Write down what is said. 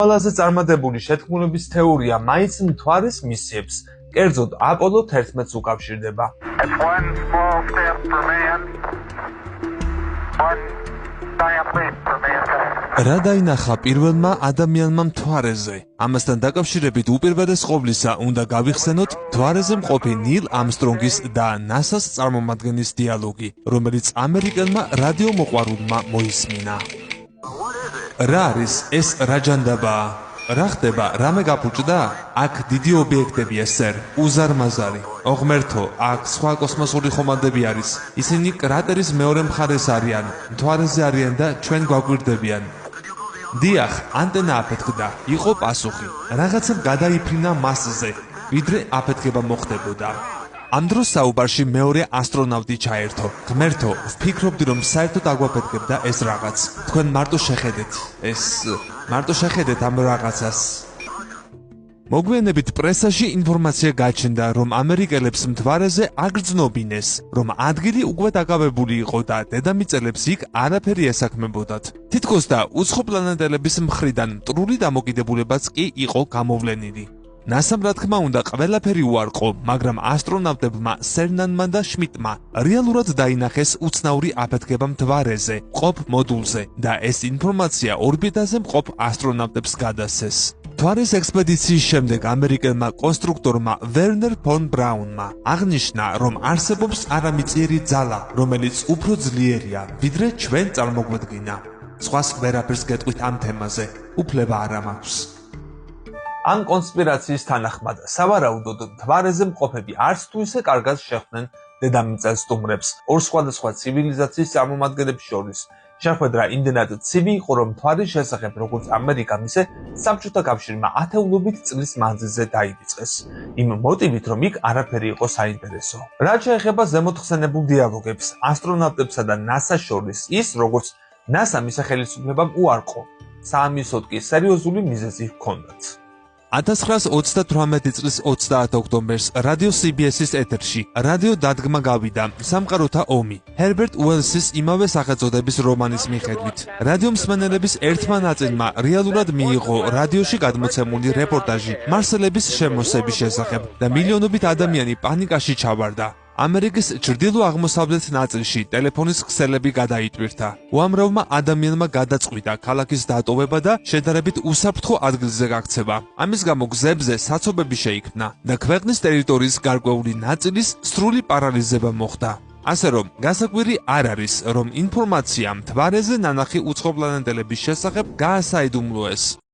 ყველაზე წარმატებული შეთქმულების თეორია მაინც მთვარის მისიებს, კერძოდ აპოლო 11-ს უკავშირდება. რა დაინახა პირველმა ადამიანმა მთვარეზე? ამასთან დაკავშირებით უპირველეს ყოვლისა უნდა გავიხსენოთ მთვარეზე მყოფი ნილ ამსტრონგის და ნასას წარმომადგენლის დიალოგი, რომელიც ამერიკელმა რადიომოყვარულმა მოისმინა. რა არის ეს რაჯანდაბაა? რა ხდება, რამე გაფუჭდა? აქ დიდი ობიექტებია, სერ, უზარმაზარი. ოღმერთო, აქ სხვა კოსმოსური ხომალდები არის. ისინი კრატერის მეორე მხარეს არიან, მთვარეზე არიან და ჩვენ გვაგვირდებიან. დიახ, ანტენა აფეთქდა, იყო პასუხი. რაღაცა გადაიფრინა მასზე, ვიდრე აფეთქება მოხდებოდა. ამ დროს საუბარში მეორე ასტრონავტი ჩაერთო. ღმერთო, ვფიქრობდი, რომ საერთოდ აგვაფეთქებდა ეს რაღაც. თქვენ მარტო შეხედეთ ამ რაღაცას. მოგვიანებით პრესაში ინფორმაცია გაჩნდა, რომ ამერიკელებს მთვარეზე აგრძნობინეს, რომ ადგილი უკვე დაკავებული იყო და დედამიწელებს იქ არაფერი ესაქმებოდათ. თითქოს და უცხო პლანეტელების მხრიდან მტრული დამოკიდებულებაც კი იყო გამოვლენილი. ნასამ რა თქმა უნდა ყველაფერი უარყო, მაგრამ ასტრონავტებმა სერნანმა და შმიტმა რეალურად დაინახეს უცნაური აფეთქება მთვარეზე, მყოფ მოდულზე და ეს ინფორმაცია ორბიტაზე მყოფ ასტრონავტებს გადასცეს. მთვარის ექსპედიციის შემდეგ ამერიკელმა კონსტრუქტორმა ვერნერ ფონ ბრაუნმა აღნიშნა, რომ არსებობს არამიწიერი ძალა, რომელიც უფრო ძლიერია, ვიდრე ჩვენ წარმოგვედგინა. სხვას ვერაფერს გეტყვით ამ თემაზე, უფლება არ მაქვს. ამ კონსპირაციის თანახმად, სავარაუდოდ მთვარეზე მყოფები არც თუ ისე კარგად შეხვდნენ დედამიწას სტუმრებს ორ სხვადასხვა ცივილიზაციის წარმომადგენლებს შორის. შეხვედრა იმდენად ცივი იყო, რომ მთვარის შესახებ როგორც ამერიკამ, ისე საბჭოთა კავშირმა ათეულობით წლის მანძილზე დაივიწყეს. იმ მოტივით, რომ იქ არაფერი იყო საინტერესო. რაც შეეხება ზემოთხსენებულ დიალოგებს ასტრონავტებსა და ნასას შორის, ის როგორც ნასამ ისე ხელისუფლებამ უარყო, საამისოდ კი სერიოზული მიზეზი ჰქონდათ. 1938 წლის 30 ოქტომბერს რადიო CBS-ის ეთერში რადიო დადგმა გავიდა სამყაროთა ომი ჰერბერტ უელსის იმავე სახელწოდების რომანის მიხედვით. რადიო მსმენელების ერთმა ნაწილმა რეალურად მიიღო რადიოში გადმოცემული რეპორტაჟი მარსელების შემოსების შესახებ და მილიონობით ადამიანი პანიკაში ჩავარდა. ამერიკის ჩრდილო-აღმოსავლეთ ნაწილში ტელეფონის ქსელები გადაიტვირთა. უამრავმა ადამიანმა გადაწყვიტა ქალაქის დატოვება და შედარებით უსაფრთხო ადგილზე გაქცევა. ამის გამო გზებზე საცობები შეიქმნა და ქვეყნის ტერიტორიის გარკვეული ნაწილის სრული პარალიზება მოხდა. ასე რომ, გასაკვირი არ არის, რომ ინფორმაცია მთვარეზე ნანახი უცხოპლანეტელების შესახებ გაასაიდუმლოეს.